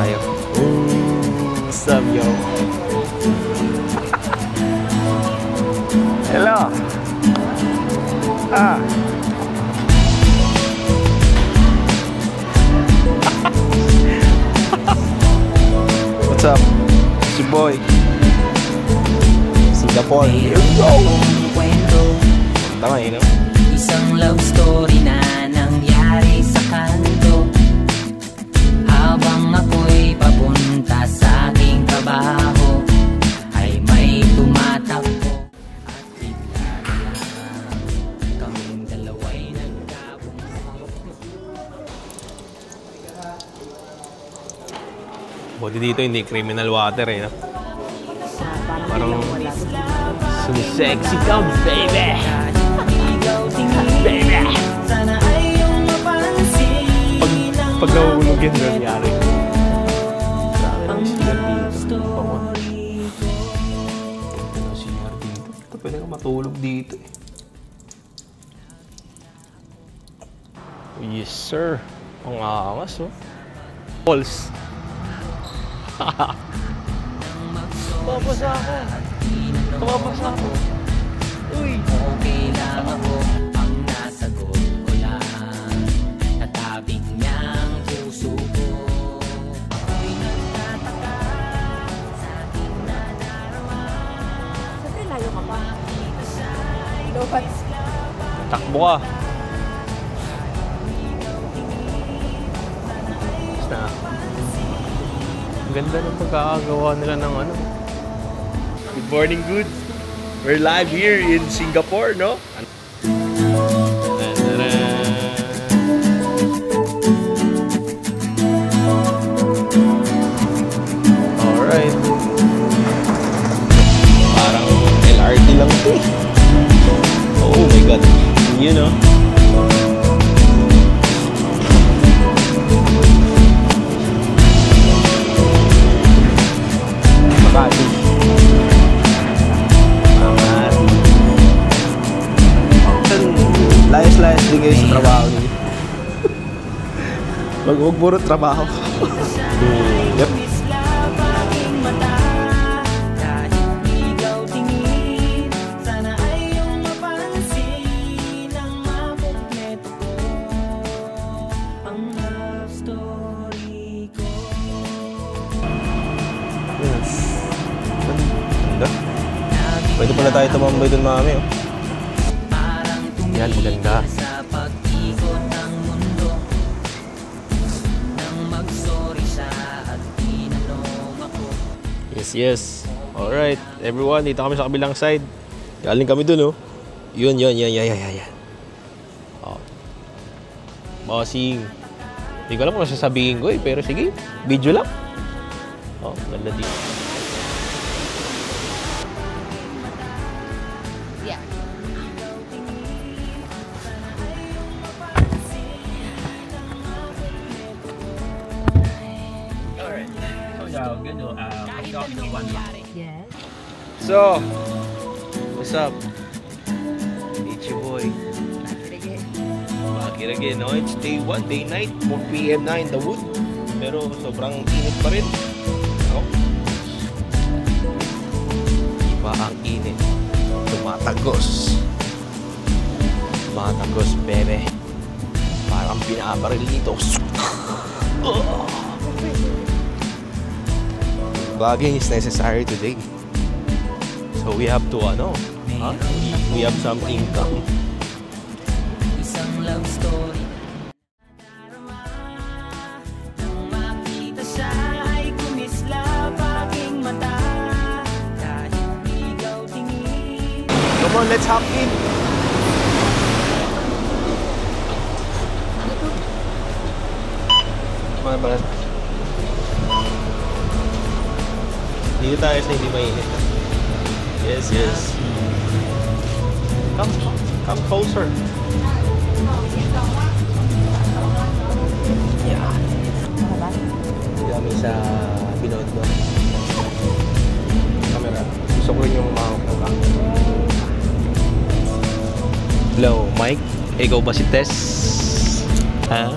tayo. What's up, yo? Hello. What's up? It's your boy. Singapore. Here we go. Tama yun, no? Isang love story na nangyari sa kanto habang ako'y papunta sa aking trabaho ay may tumatakbo at bigla na kaming dalawa'y nagkabunggo. Buti dito hindi criminal water eh, no? Parang sumisexy ka, baby! Baby! Pag nahulog yun, nangyari. Grabe na yung CR dito. Ano CR dito? Ito pwede ka matulog dito eh. Yes sir. Ang angas oh. Balls. Tumabasa ako. Tumabasa ako. Uy! Okay lang ako, ang nasagot ko lang. Natabig niyang puso ko. Ako'y nagtataka sa aking nadarama. Siyempre, layo ka pa. Lobat. Takbo ka. Basta. Ang ganda ng pagkakagawa nila ng ano. Good morning, good. We're live here in Singapore, no? Alright. Parang LRT lang ito. Oh my God. You know? Makati. Layas-layas din kayo sa trabaho niyo. Huwag puro trabaho. Yep. Ganda. Pwede pala tayo tumambay dun, mami, oh. Yan, maganda. Sa pag-ikot ng mundo nang mag-sorry siya at tinanong ako. Yes, yes. Alright, everyone, dito kami sa kabilang side. Galing kami dun, oh. Yun. Oh. Bossing. Hindi ko alam kung sasabihin ko eh, pero sige, video lang. Oh, ganda dito. So, what's up? It's your boy. Back here again, no? It's day 1, day night, 4 PM na in the wood. Pero sobrang init pa rin. No? Iba ang init. Tumatagos. Tumatagos, bebe. Parang pinabaril dito. Vlogging is necessary today. So we have to, we have some income. Isang love story. Nang makita siya ay kumislap aking mata. Kahit ikaw tingin. Come on, let's hop in. Dito tayo sa hindi mainit. Yes, yes. Come closer. Yeah. Dami sa binood mo. Camera. Gusto ko rin yung mahawak ng camera. Hello, Mike. Ikaw ba si Tess? Ha?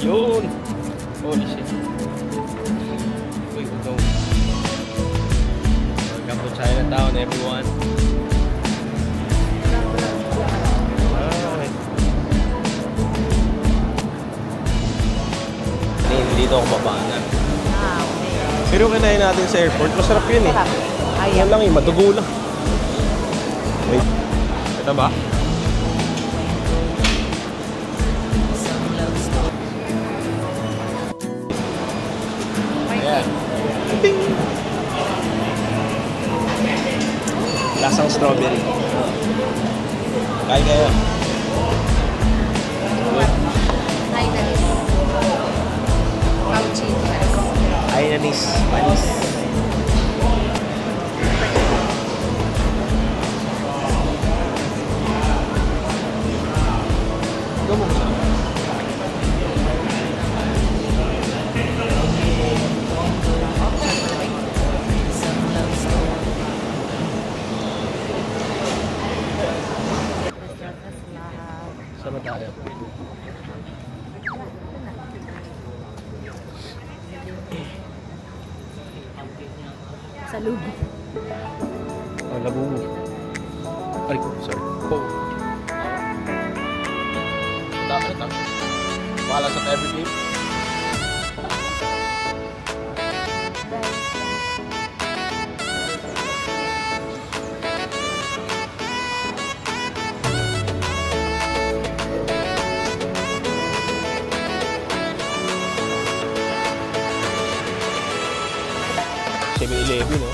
Yun! Holy shit. Uy, no. Welcome to Chinatown, everyone. Alright. Dito ako babaanan. Okay. Pero kinain natin sa airport, masarap yun eh. Sarap. Yan lang eh, madugo lang. Wait. Ito ba? Ayan. Bing! Lasang strawberry. Kain kayo. Hi, Nanis. Cappuccino. Ay, nanis. Manis. Saan ba tayo? Sa lubo. Oh, Labubu. Ay ko, sorry. Oh. Dapat ito. Bahala sa everything. Eleven, no?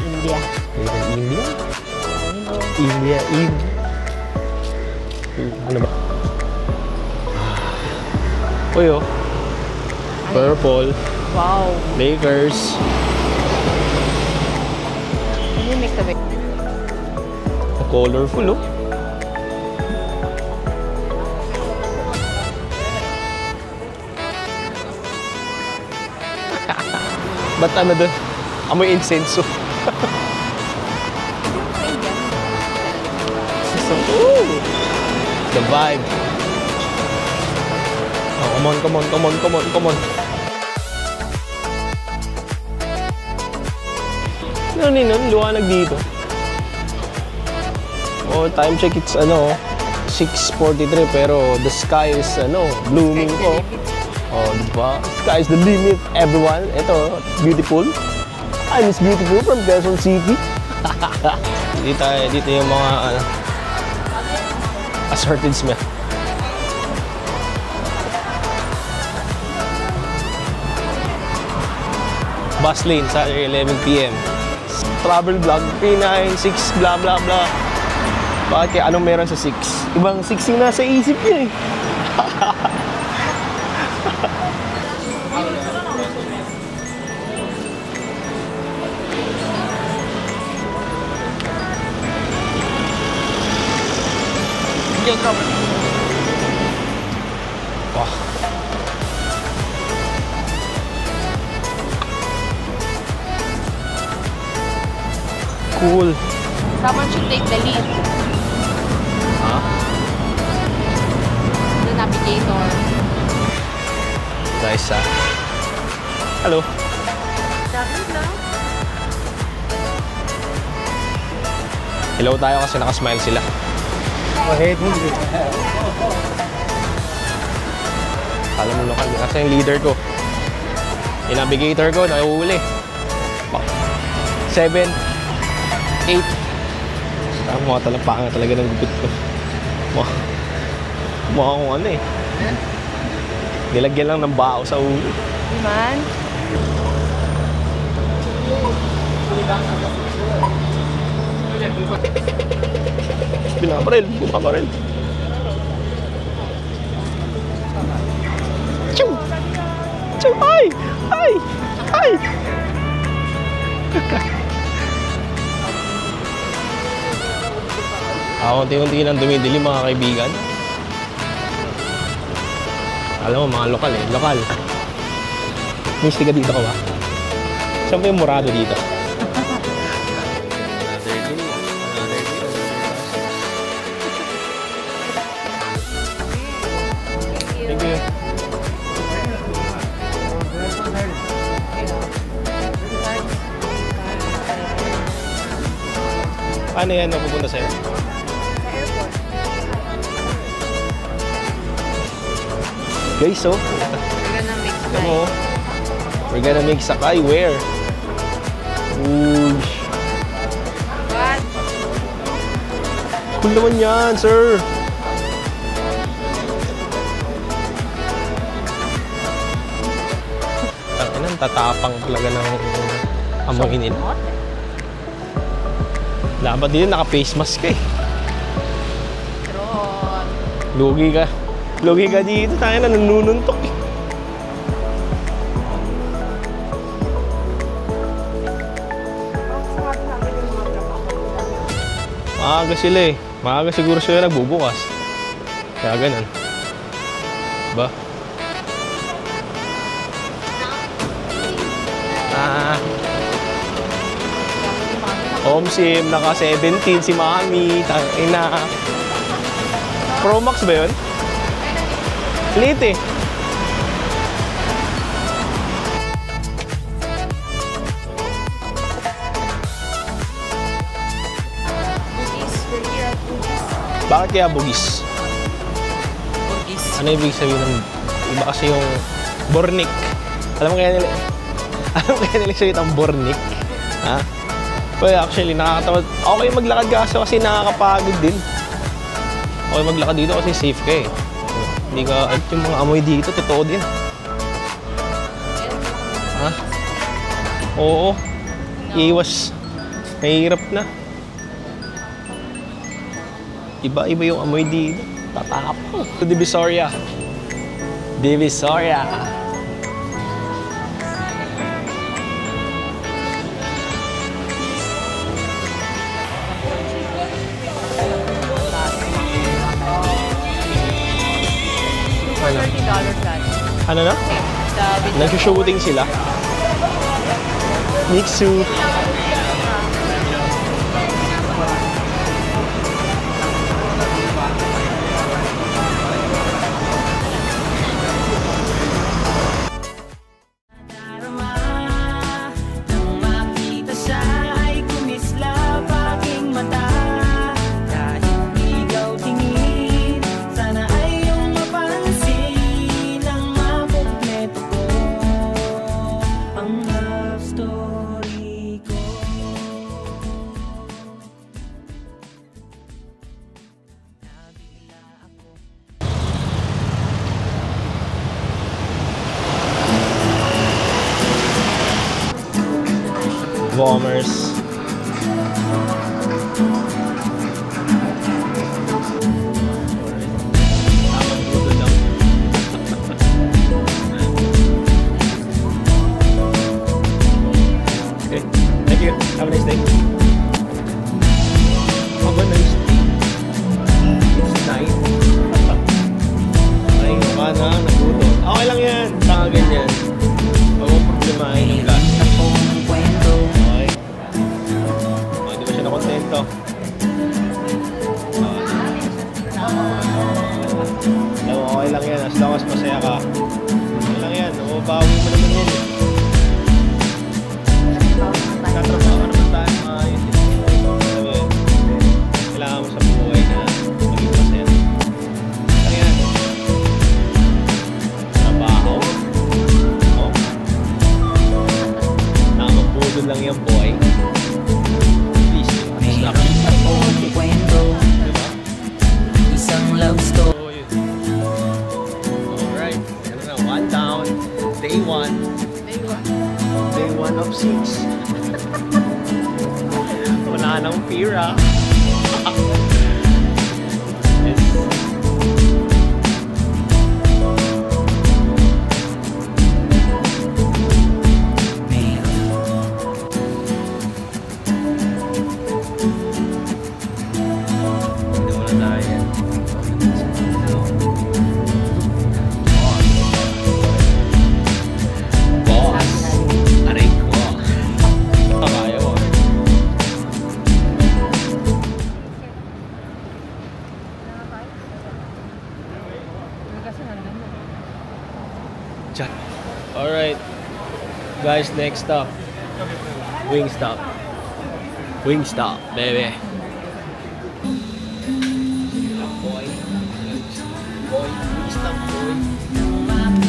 India. India? India, ano ba? Uy, oh. Purple. Wow. Lakers. Can you make the way? Colorful, oh. Ba't ano doon? Amoy insenso. Ooh, the vibe. Oh, come on, come on, come on, come on, come on. Ano nun? Luwanag dito. Oh, time check, it's ano, 6:43 pero the sky is ano, blooming ko. Oh, diba? Sky is the limit, everyone. Ito, beautiful. I'm Miss Beautiful from Quezon City. Dito yung mga ano, assorted smell. Bus lane, Saturday 11 p.m. Travel vlog, P96, blah blah blah. Bakit kaya anong meron sa 6? Ibang 6 yung nasa isip niya eh. Wah. Cool. Someone should take the lead. Huh? The navigator. Nice, ah. Hello. Hello tayo kasi nakasmile sila. Alam mo lokal. Kasi yung leader ko. Yung navigator ko, nakihuli. 7, 8. Mukha talaga talaga ng gupit ko. Mukha kung ano eh. Nilagyan lang ng bao sa ulo. Man. Binabaril. Ay! Ay! Ay! Unti-unti nang dumidilim mga kaibigan. Alam mo, mga lokal eh. Lokal. Miss, tiga dito ka ba? Saan ba yung murado dito? Thank you. Paano yan napupunta sa'yo? Guys, so we're gonna make sakay where? Whoosh. What? Cool naman yan, sir. Tangina, tatapang talaga ng amoy nila. Dapat din naka-face mask ka eh. Tron. Lugi ka. Lugi ka dito. Tayo na nanununtok eh. Maaga sila eh. Maaga siguro sila nagbubukas. Kaya ganun. Ba? Sim, naka 17 si Mami. Tangina. Pro Max ba yun? Lit eh. Bakit kaya bugis? Bugis. Ano ibig sabihin ng iba kasi yung bornik? Alam mo kaya nila sabihin ng bornik? Ha? Well, actually, nakakatawa. Okay maglakad kasi nakakapagod din. Okay maglakad dito kasi safe ka eh. Hindi ka, at yung mga amoy dito, totoo din. Ha? Oo. Iwas. Mahirap na. Iba-iba yung amoy dito. Tatapang. Divisoria. Divisoria. $30 that. Ano na? Nag-shooting sila. Mixu. Bombers. Okay, thank you. Have a nice day. Have a nice day. It's night. Ay, ka na, naguto. Okay lang yan. Saka ganyan. Huwag mong problemahin yung gas. Kontento. Okay lang yan. As long as masaya ka. Okay lang yan. Mababawi mo naman yan. Katrabaho naman tayo maayos. Kailangan mo sa buhay na maging masaya. Lang yan. Trabaho. Oh. Nakapagpudol lang yan, boy. Isang love story. Alright, ano na, one down. Day one. Day one of 6. Wala nang pira. Yes. Guys, next stop. Wingstop. Wingstop, baby.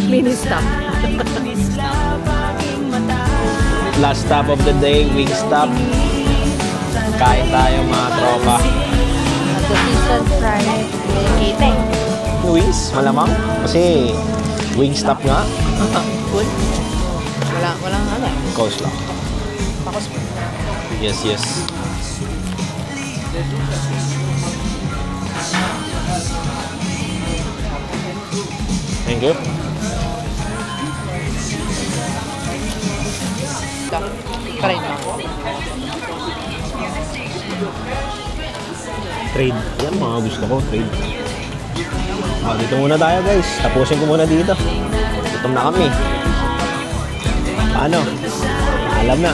Mini stop. Last stop of the day, Wingstop. Kain tayo mga tropa. At the season fried kiteng. Wings, malamang. Kasi Wingstop nga. Good. Walang ano. Coast lang. Pakos po. Yes, yes. Thank you. Try mo. Trade. Yan, mga gusto ko. Trade. Dito muna tayo, guys. Tapusin ko muna dito. Gutom na kami. Paano? Alam na.